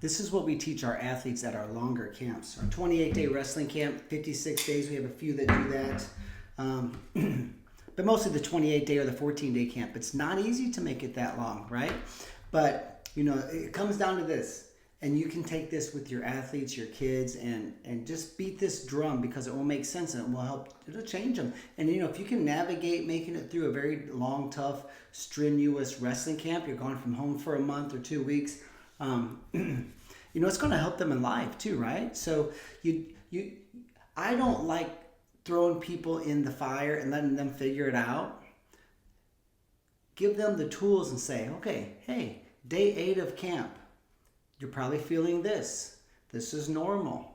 This is what we teach our athletes at our longer camps. Our 28-day wrestling camp, 56 days. We have a few that do that. But mostly the 28-day or the 14-day camp. It's not easy to make it that long, right? But, it comes down to this. And you can take this with your athletes, your kids, and just beat this drum because it will make sense and it will help. It'll change them. And if you can navigate making it through a very long, tough, strenuous wrestling camp, you're going from home for a month or 2 weeks. It's going to help them in life too, right? So I don't like throwing people in the fire and letting them figure it out. Give them the tools and say, okay, hey, day 8 of camp. You're probably feeling this. This is normal.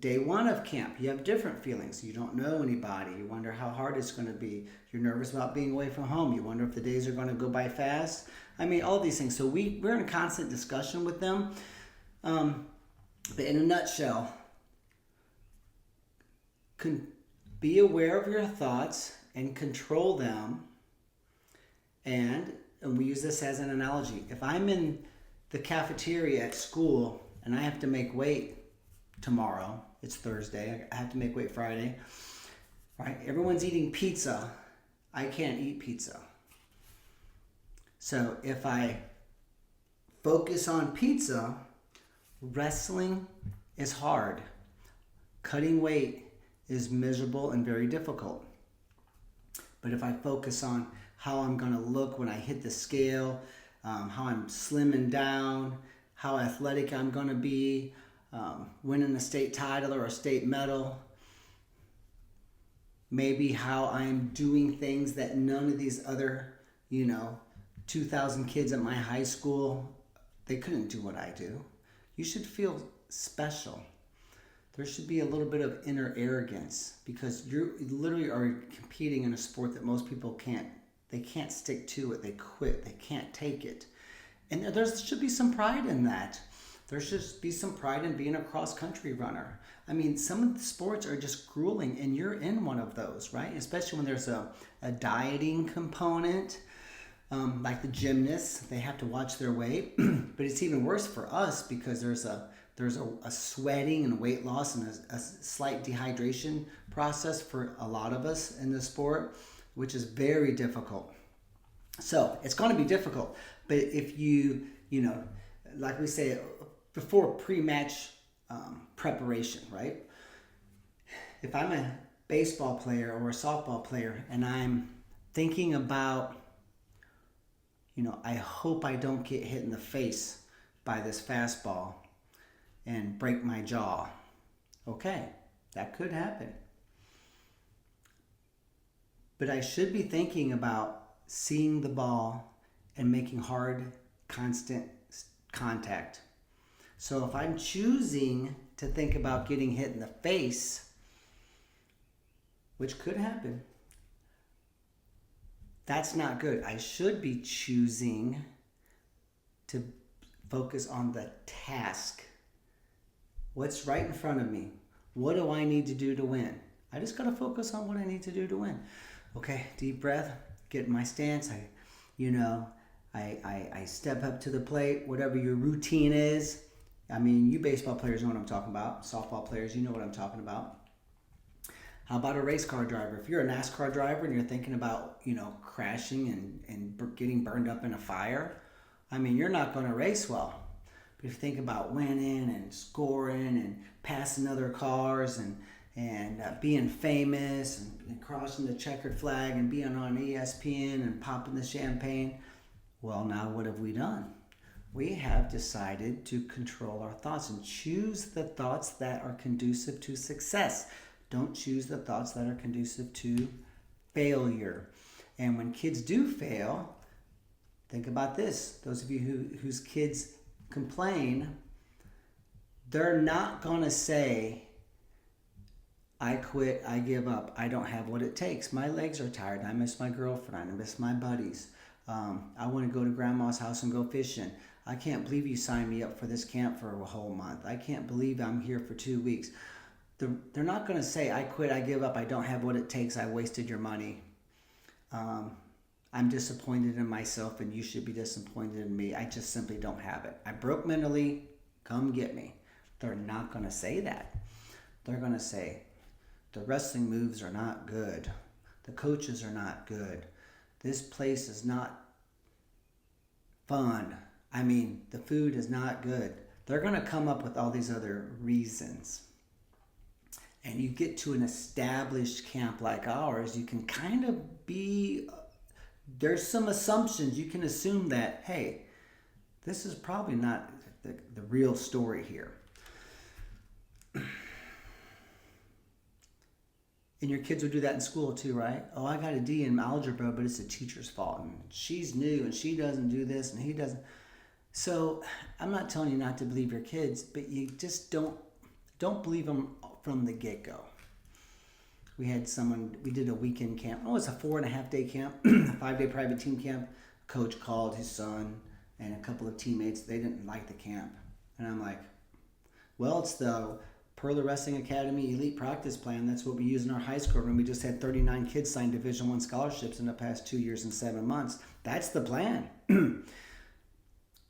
Day 1 of camp, you have different feelings. You don't know anybody. You wonder how hard it's going to be. You're nervous about being away from home. You wonder if the days are going to go by fast. All these things. So we're in a constant discussion with them. But in a nutshell, be aware of your thoughts and control them. And we use this as an analogy. If I'm in the cafeteria at school and I have to make weight tomorrow, it's Thursday, I have to make weight Friday, right? Everyone's eating pizza. I can't eat pizza. So if I focus on pizza, wrestling is hard. Cutting weight is miserable and very difficult. But if I focus on how I'm going to look when I hit the scale, how I'm slimming down, how athletic I'm going to be, winning a state title or a state medal, maybe how I'm doing things that none of these other, 2,000 kids at my high school, they couldn't do what I do. You should feel special. There should be a little bit of inner arrogance because you literally are competing in a sport that most people can't. They can't stick to it. They quit. They can't take it. And there should be some pride in that. There should be some pride in being a cross-country runner. Some of the sports are just grueling, and you're in one of those, right? Especially when there's a dieting component, like the gymnasts. They have to watch their weight. But it's even worse for us because there's a sweating and weight loss and a slight dehydration process for a lot of us in the sport, which is very difficult. So it's going to be difficult. But if you like we say before pre-match preparation, right? If I'm a baseball player or a softball player and I'm thinking about, I hope I don't get hit in the face by this fastball and break my jaw. Okay, that could happen. But I should be thinking about seeing the ball and making hard, constant contact. So if I'm choosing to think about getting hit in the face, which could happen, that's not good. I should be choosing to focus on the task. What's right in front of me? What do I need to do to win? I just got to focus on what I need to do to win. Okay, deep breath, get in my stance. I step up to the plate, whatever your routine is. You baseball players know what I'm talking about. Softball players, you know what I'm talking about. How about a race car driver? If you're a NASCAR driver and you're thinking about, crashing and getting burned up in a fire, you're not going to race well. But if you think about winning and scoring and passing other cars and being famous and crossing the checkered flag and being on ESPN and popping the champagne, well, now what have we done? We have decided to control our thoughts and choose the thoughts that are conducive to success. Don't choose the thoughts that are conducive to failure. And when kids do fail, think about this. Those of you whose kids complain, they're not going to say, I quit, I give up, I don't have what it takes. My legs are tired, I miss my girlfriend, I miss my buddies. I want to go to grandma's house and go fishing. I can't believe you signed me up for this camp for a whole month. I can't believe I'm here for 2 weeks. They're not going to say, I quit, I give up, I don't have what it takes, I wasted your money. I'm disappointed in myself and you should be disappointed in me. I just simply don't have it. I broke mentally. Come get me. They're not going to say that. They're going to say, the wrestling moves are not good. The coaches are not good. This place is not fun. I mean, the food is not good. They're going to come up with all these other reasons. And you get to an established camp like ours, you can kind of be, there's some assumptions. You can assume that, hey, this is probably not the real story here. And your kids would do that in school too, right? Oh, I got a D in algebra, but it's the teacher's fault. And she's new and she doesn't do this and he doesn't. So I'm not telling you not to believe your kids, but you just don't believe them from the get-go. We did a weekend camp. Oh, it's a 4.5-day camp, a 5-day private team camp. Coach called his son and a couple of teammates. They didn't like the camp. And I'm like, well, it's the Perla Wrestling Academy Elite Practice Plan. That's what we use in our high school room. We just had 39 kids sign Division I scholarships in the past 2 years and 7 months. That's the plan.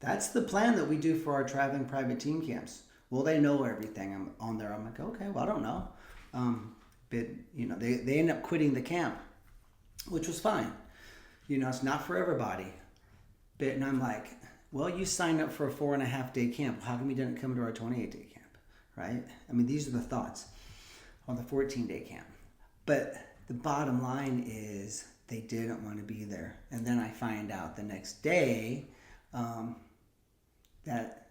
That's the plan that we do for our traveling private team camps. Well, they know everything. I'm on there. I'm like, okay, well, I don't know. But, they end up quitting the camp, which was fine. It's not for everybody. And I'm like, well, you signed up for a 4.5-day camp. How come you didn't come to our 28-day camp, right? I mean, these are the thoughts on the 14-day camp. But the bottom line is they didn't want to be there. And then I find out the next day that,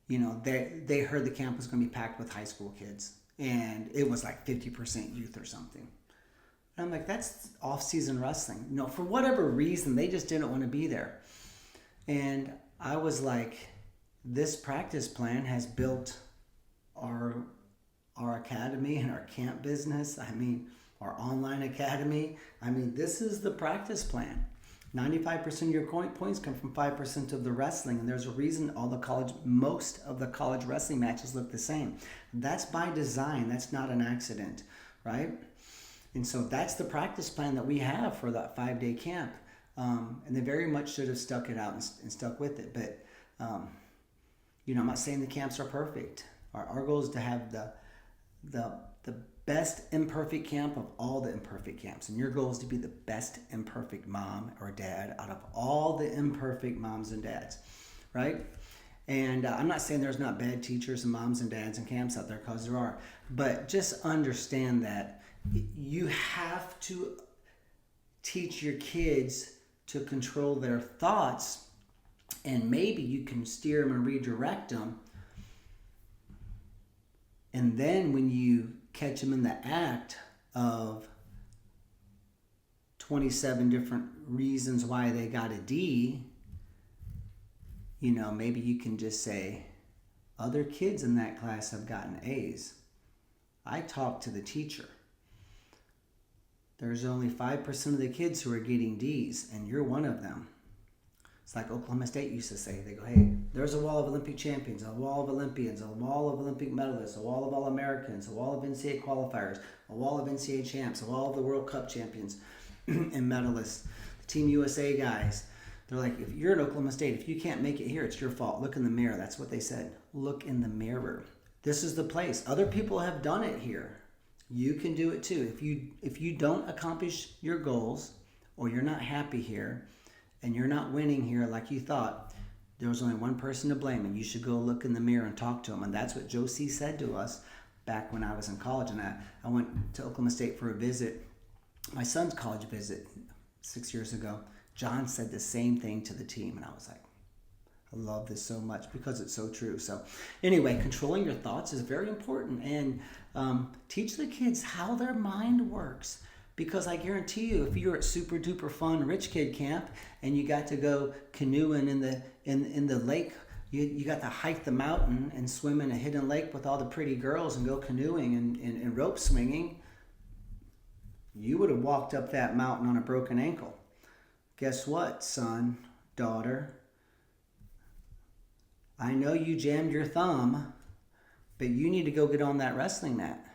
they heard the camp was going to be packed with high school kids. And it was like 50% youth or something. And I'm like, that's off-season wrestling. For whatever reason, they just didn't want to be there. And I was like, this practice plan has built our academy and our camp business. I mean, our online academy. I mean, this is the practice plan. 95% of your points come from 5% of the wrestling. And there's a reason most of the college wrestling matches look the same. That's by design. That's not an accident, right? And so that's the practice plan that we have for that 5-day camp. And they very much should have stuck it out and stuck with it. But, I'm not saying the camps are perfect. Our goal is to have the best imperfect camp of all the imperfect camps. And your goal is to be the best imperfect mom or dad out of all the imperfect moms and dads, right? And I'm not saying there's not bad teachers and moms and dads and camps out there, because there are. But just understand that you have to teach your kids to control their thoughts, and maybe you can steer them and redirect them. And then when you catch them in the act of 27 different reasons why they got a D, maybe you can just say, other kids in that class have gotten A's. I talked to the teacher. There's only 5% of the kids who are getting D's, and you're one of them. It's like Oklahoma State used to say. They go, hey, there's a wall of Olympic champions, a wall of Olympians, a wall of Olympic medalists, a wall of All-Americans, a wall of NCAA qualifiers, a wall of NCAA champs, a wall of the World Cup champions and medalists, the Team USA guys. They're like, if you're at Oklahoma State, if you can't make it here, it's your fault. Look in the mirror. That's what they said. Look in the mirror. This is the place. Other people have done it here. You can do it too. If you don't accomplish your goals, or you're not happy here, and you're not winning here like you thought, there was only one person to blame, and you should go look in the mirror and talk to him. And that's what Josie said to us back when I was in college. And I went to Oklahoma State for a visit, my son's college visit 6 years ago. John said the same thing to the team, and I was like, I love this so much because it's so true. So anyway, controlling your thoughts is very important, and teach the kids how their mind works. Because I guarantee you, if you're at super duper fun rich kid camp and you got to go canoeing in the lake, you got to hike the mountain and swim in a hidden lake with all the pretty girls and go canoeing and rope swinging, you would have walked up that mountain on a broken ankle. Guess what, son, daughter? I know you jammed your thumb, but you need to go get on that wrestling mat.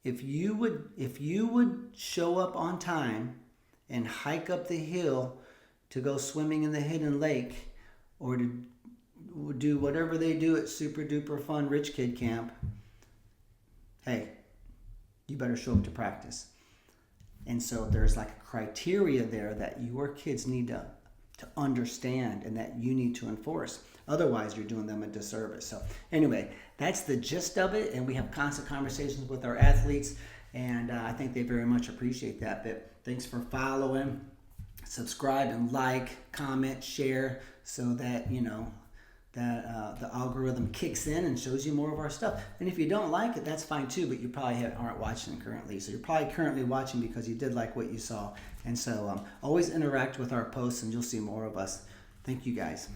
If you would show up on time and hike up the hill to go swimming in the hidden lake or to do whatever they do at Super Duper Fun Rich Kid Camp, hey, you better show up to practice. And so there's like a criteria there that your kids need to understand and that you need to enforce. Otherwise, you're doing them a disservice. So anyway, that's the gist of it. And we have constant conversations with our athletes. And I think they very much appreciate that. But thanks for following, subscribe and like, comment, share so that, that the algorithm kicks in and shows you more of our stuff. And if you don't like it, that's fine too, but you probably aren't watching currently. So you're probably currently watching because you did like what you saw. And so always interact with our posts and you'll see more of us. Thank you guys.